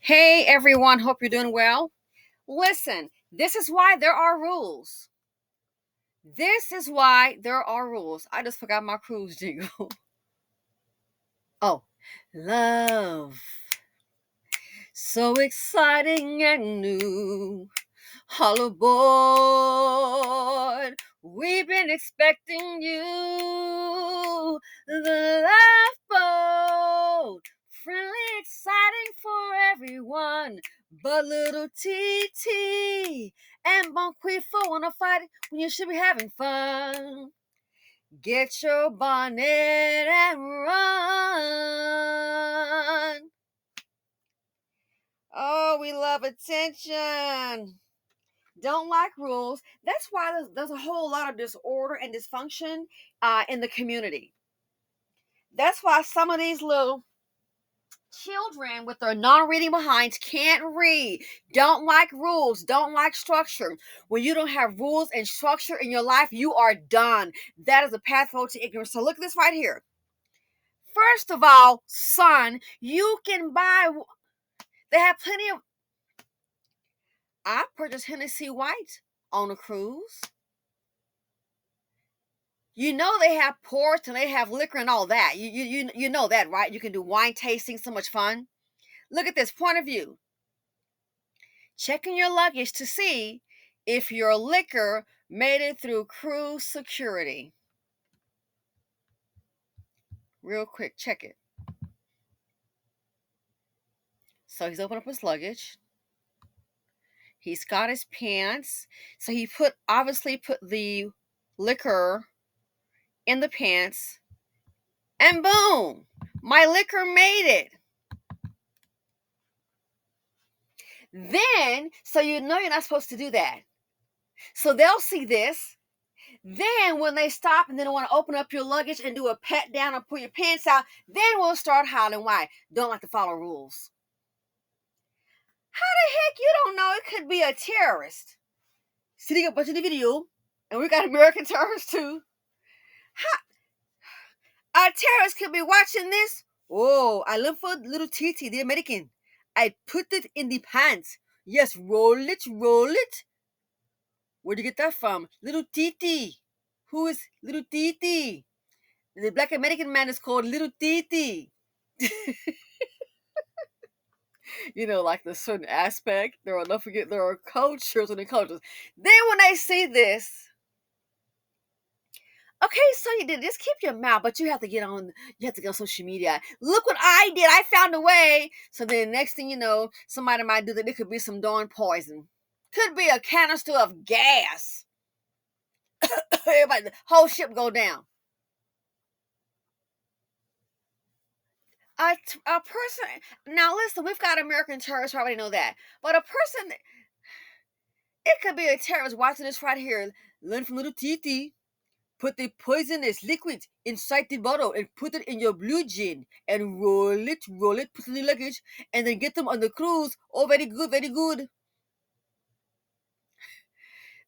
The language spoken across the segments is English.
Hey everyone, hope you're doing well. Listen, this is why there are rules. This is why there are rules. I just forgot my cruise jingle. Oh, love. So exciting and new. All aboard. We've been expecting you. The lifeboat. Friendly, exciting for everyone. But little TT and Bonquifo wanna fight when you should be having fun. Get your bonnet and run. Oh, we love attention. Don't like rules. That's why there's a whole lot of disorder and dysfunction in the community. That's why some of these little children with their non-reading behinds can't read, don't like rules, don't like structure. When you don't have rules and structure in your life, you are done. That is a pathway to ignorance. So look at this right here. First of all, son, you can buy. They have plenty of. I purchased Hennessy White on a cruise. You know they have ports and they have liquor and all that. You know that, right? You can do wine tasting, so much fun. Look at this point of view. Checking your luggage to see if your liquor made it through cruise security. Real quick, check it. So he's opened up his luggage. He's got his pants. So he obviously put the liquor in the pants. And boom, my liquor made it. Then, so you know you're not supposed to do that. So they'll see this. Then when they stop and then want to open up your luggage and do a pat down and pull your pants out, then we'll start hollering why. Don't like to follow rules. How the heck you don't know it could be a terrorist sitting up watching the video, and we got American terrorists too. How a terrorist could be watching this? Oh, I look for little TT, the American. I put it in the pants. Yes, roll it, roll it. Where'd you get that from? Little TT. Who is Little TT? The black American man is called Little TT. Like the certain aspect. Don't forget there are cultures and cultures. Then when they see this, okay, so you did this, keep your mouth, but you have to get on social media. Look what I did. I found a way. So then next thing you know, somebody might do that. It could be some darn poison. Could be a canister of gas. Everybody, the whole ship go down. A person, now listen, we've got American terrorists, I already know that. But a person, it could be a terrorist watching this right here. Learn from little TT. Put the poisonous liquid inside the bottle and put it in your blue jean and roll it, put it in the luggage, and then get them on the cruise. Oh, very good, very good.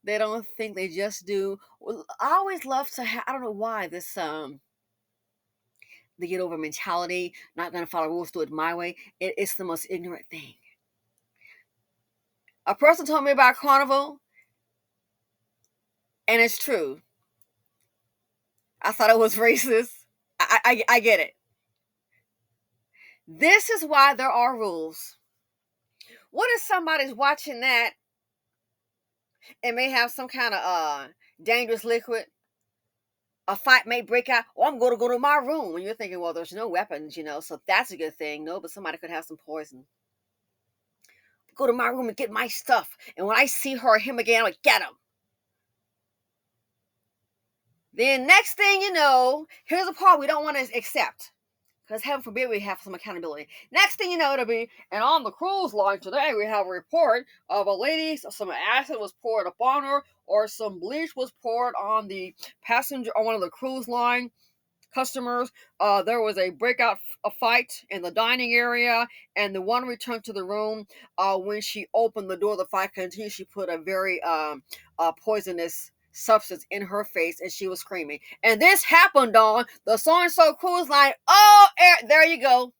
They don't think, they just do. Well, I always love to have, I don't know why, this the get over mentality, not gonna follow rules, do it my way. It's the most ignorant thing. A person told me about Carnival, and it's true. I thought it was racist. I get it. This is why there are rules. What if somebody's watching that and may have some kind of dangerous liquid? A fight may break out. Oh, I'm going to go to my room. And you're thinking, well, there's no weapons, so that's a good thing. No, but somebody could have some poison. Go to my room and get my stuff. And when I see her or him again, I'm like, get him. Then next thing you know, here's the part we don't want to accept. Because heaven forbid we have some accountability. Next thing you know, it'll be, and on the cruise line today, we have a report of a lady, some acid was poured upon her, or some bleach was poured on the passenger, on one of the cruise line customers. There was a a fight in the dining area, and the one returned to the room. When she opened the door, the fight continued. She put a very poisonous substance in her face, and she was screaming. And this happened on the so and so cruise line. Oh, there you go.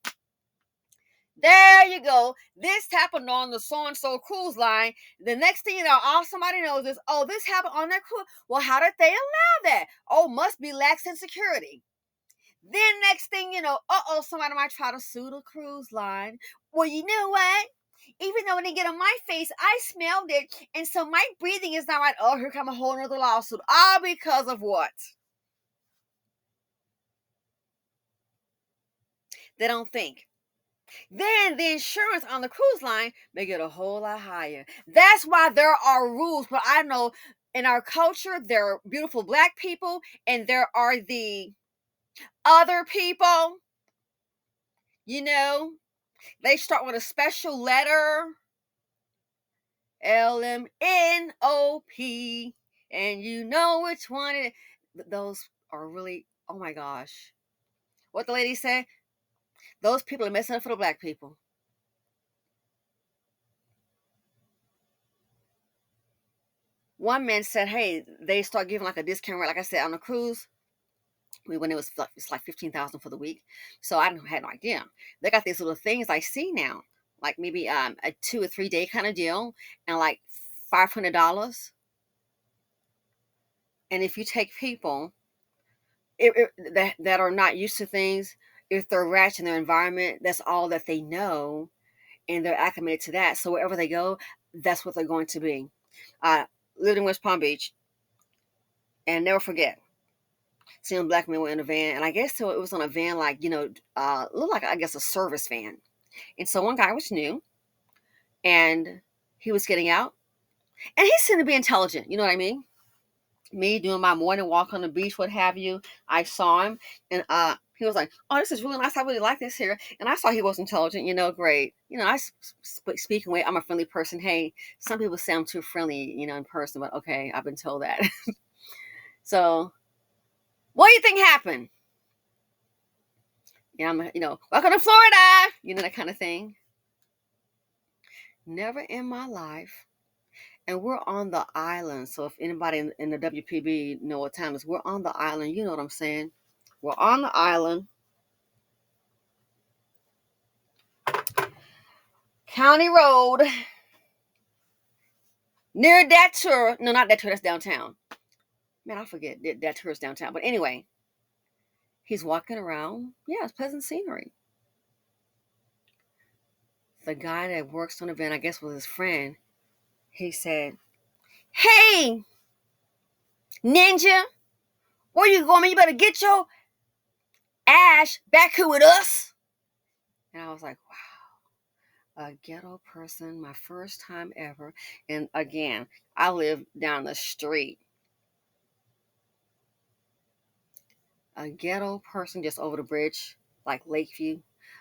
There you go. This happened on the so-and-so cruise line. The next thing you know, all somebody knows is, oh, this happened on that cruise. Well, how did they allow that? Oh, must be lax in security. Then next thing you know, somebody might try to sue the cruise line. Well, you know what? Even though when they get on my face, I smelled it, and so my breathing is not right. Oh, here come a whole other lawsuit. All because of what? They don't think. Then the insurance on the cruise line may get a whole lot higher. That's why there are rules. But I know in our culture, there are beautiful black people, and there are the other people, you know, they start with a special letter, LMNOP, and you know which one it is. Those are really, oh my gosh. What the lady said? Those people are messing up for the black people. One man said, hey, they start giving like a discount rate, like I said, on the cruise. When it was it's like 15,000 for the week. So I had no idea. They got these little things I see now, like maybe a 2 or 3 day kind of deal, and like $500. And if you take people that are not used to things, if they're ratchet in their environment, that's all that they know, and they're acclimated to that. So wherever they go, that's what they're going to be. Lived in West Palm Beach, and never forget seeing black men were in a van, and I guess so it was on a van like looked like I guess a service van. And so one guy was new, and he was getting out, and he seemed to be intelligent. You know what I mean? Me doing my morning walk on the beach, what have you. I saw him, and he was like, "Oh, this is really nice. I really like this here." And I saw he was intelligent. Great. I speak away. I'm a friendly person. Hey, some people say I'm too friendly, in person, but okay, I've been told that. So, what do you think happened? Yeah, welcome to Florida. That kind of thing. Never in my life. And we're on the island. So if anybody in the WPB know what time it is, we're on the island. You know what I'm saying? We're on the island. County Road. Near that tour. No, not that tour. That's downtown. Man, I forget that tour is downtown. But anyway, he's walking around. Yeah, it's pleasant scenery. The guy that works on the van, I guess was his friend, he said, "Hey, ninja, where you going? You better get your ass back here with us." And I was like, wow, a ghetto person, my first time ever. And again, I live down the street. A ghetto person just over the bridge, like Lakeview.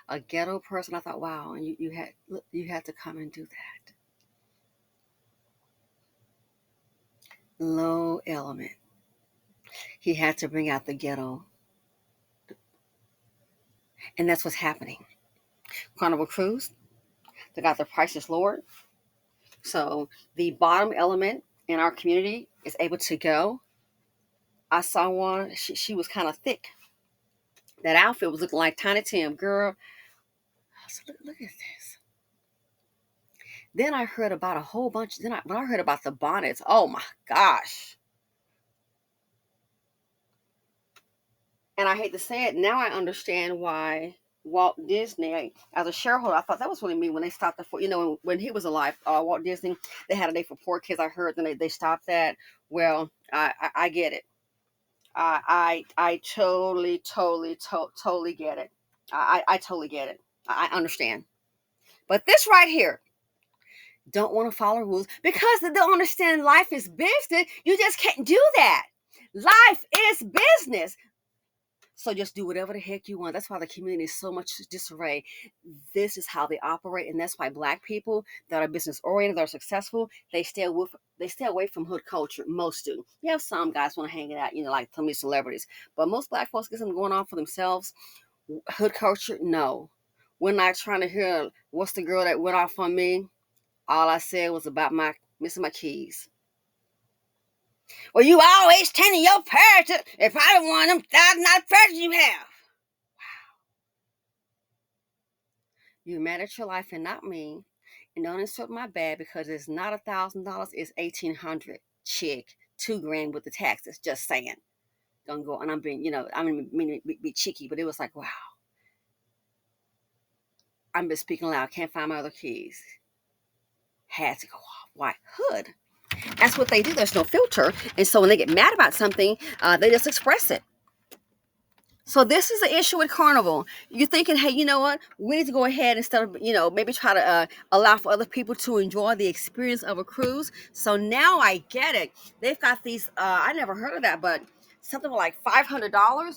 A ghetto person. I thought, wow, and you had to come and do that. Low element. He had to bring out the ghetto. And that's what's happening. Carnival Cruise, they got their prices lowered. So the bottom element in our community is able to go. I saw one, she was kind of thick. That outfit was looking like Tiny Tim, girl. I said, look at this. Then I heard about a whole bunch. When I heard about the bonnets, oh my gosh. And I hate to say it, now I understand why Walt Disney, as a shareholder, I thought that was really me when they stopped when he was alive. Walt Disney, they had a day for poor kids. I heard then they stopped that. Well, I get it. I totally get it. I totally get it. I understand. But this right here, don't want to follow rules because they don't understand life is business. You just can't do that. Life is business. So just do whatever the heck you want. That's why the community is so much disarray. This is how they operate, and that's why black people that are business oriented, that are successful, they stay away from hood culture. Most do. You have some guys want to hang it out, like some of these celebrities, but most black folks get something going on for themselves. Hood culture, no. We're not trying to hear what's the girl that went off on me. All I said was about my missing my keys. Well, you always telling your parents if I don't want them $1,000 presents you have. You're mad at your life and not me. And don't insult my bad because it's not $1,000, it's 1,800. Chick, 2 grand with the taxes. Just saying. Gonna go, and I'm being, I mean, be cheeky, but it was like, wow. I'm just speaking loud. Can't find my other keys. Had to go off. Why? Hood. That's what they do. There's no filter, and so when they get mad about something, they just express it. So this is the issue with Carnival. You're thinking, hey, you know what? We need to go ahead instead of, maybe try to allow for other people to enjoy the experience of a cruise. So now I get it. They've got these, I never heard of that, but something like $500.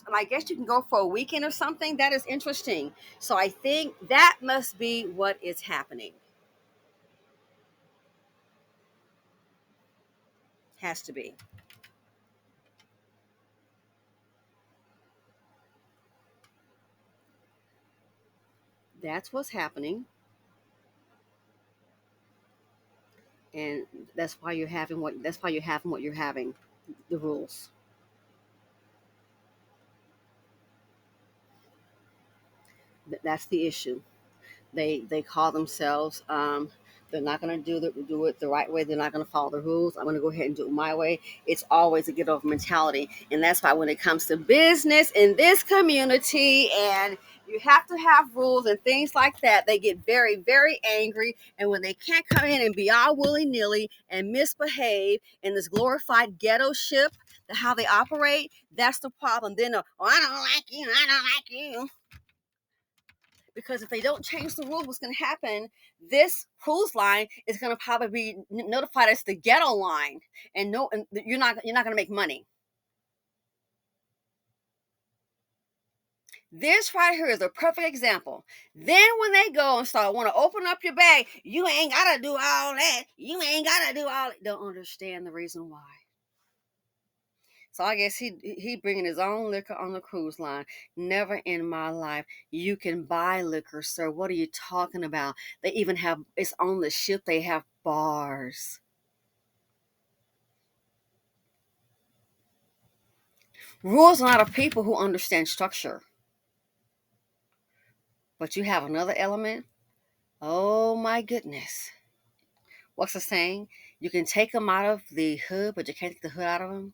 And I guess you can go for a weekend or something. That is interesting. So I think that must be what is happening. Has to be. That's what's happening. And that's why you're having what you're having, the rules. That's the issue. They call themselves, they're not going to do it the right way. They're not going to follow the rules. I'm going to go ahead and do it my way. It's always a get over mentality, and that's why when it comes to business in this community, and you have to have rules and things like that, they get very, very angry. And when they can't come in and be all willy-nilly and misbehave in this glorified ghetto ship, how they operate, that's the problem. Then, oh, I don't like you, I don't like you. Because if they don't change the rules, what's going to happen? This cruise line is going to probably be notified as the ghetto line, and no, and you're not going to make money. This right here is a perfect example. Then when they go and start want to open up your bag, you ain't gotta do all that. You ain't gotta do all that. Don't understand the reason why. So I guess he bringing his own liquor on the cruise line. Never in my life. You can buy liquor, sir. What are you talking about? They even have, it's on the ship. They have bars. Rules are not of people who understand structure. But you have another element. Oh my goodness. What's the saying? You can take them out of the hood, but you can't take the hood out of them.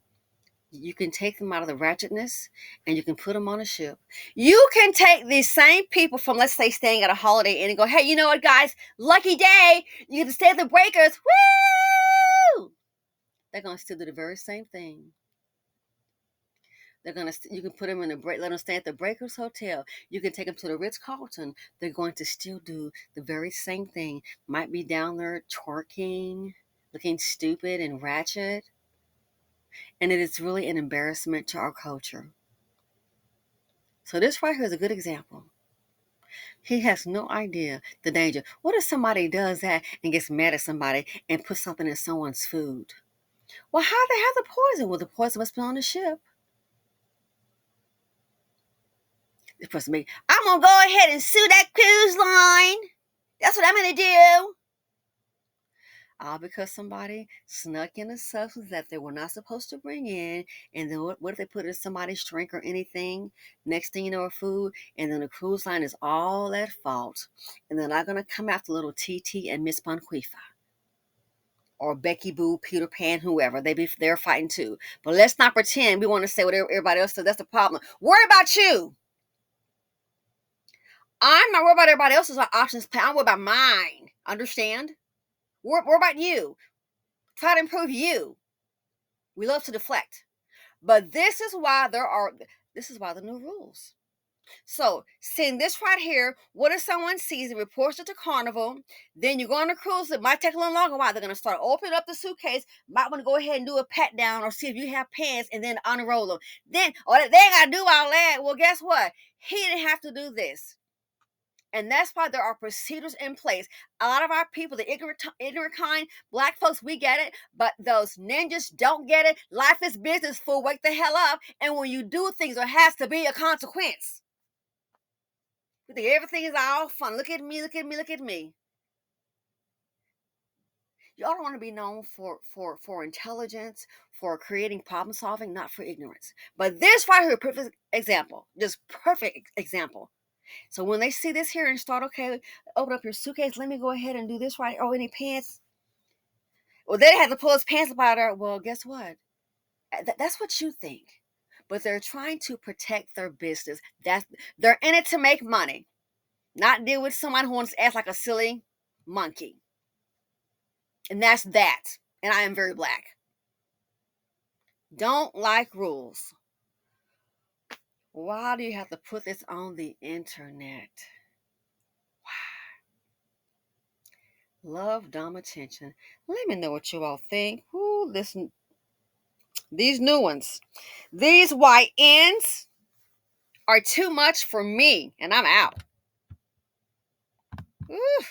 You can take them out of the ratchetness and you can put them on a ship. You can take these same people from, let's say, staying at a Holiday Inn and go, hey, you know what, guys? Lucky day. You get to stay at the Breakers. Woo! They're going to still do the very same thing. You can put them in let them stay at the Breakers Hotel. You can take them to the Ritz-Carlton. They're going to still do the very same thing. Might be down there twerking, looking stupid and ratchet. And it is really an embarrassment to our culture. So this right here is a good example. He has no idea the danger. What if somebody does that and gets mad at somebody and puts something in someone's food? Well, how they have the poison? Well, the poison must be on the ship. The person be, I'm gonna go ahead and sue that cruise line. That's what I'm gonna do. All because somebody snuck in a substance that they were not supposed to bring in. And then what if they put it in somebody's drink or anything? Next thing you know, food. And then the cruise line is all at fault. And they're not going to come after little TT and Miss Bonquifa. Or Becky Boo, Peter Pan, whoever. They're fighting too. But let's not pretend we want to say what everybody else says. That's the problem. Worry about you. I'm not worried about everybody else's options. I'm worried about mine. Understand? Worry about you. Try to improve you. We love to deflect. But this is why the new rules. So, seeing this right here, what if someone sees it, reports it to Carnival, then you go on a cruise, it might take a little longer while. They're going to start opening up the suitcase, might want to go ahead and do a pat down or see if you have pants and then unroll them. Then, they ain't got to do all that. Well, guess what? He didn't have to do this. And that's why there are procedures in place. A lot of our people, the ignorant kind, black folks, we get it. But those ninjas don't get it. Life is business, fool. Wake the hell up. And when you do things, there has to be a consequence. We think everything is all fun. Look at me, look at me, look at me. Y'all don't want to be known for intelligence, for creating problem solving, not for ignorance. But this right here, perfect example. Just perfect example. So when they see this here and start, okay, open up your suitcase, let me go ahead and do this right. Oh, any pants? Well, they had to pull his pants up out of there. Well, guess what? That's what you think. But they're trying to protect their business. They're in it to make money, not deal with someone who wants to act like a silly monkey. And that's that. And I am very black. Don't like rules. Why do you have to put this on the internet? Love, dumb attention. Let me know what you all think. Ooh, these new ones. These white ends are too much for me, and I'm out. Ooh.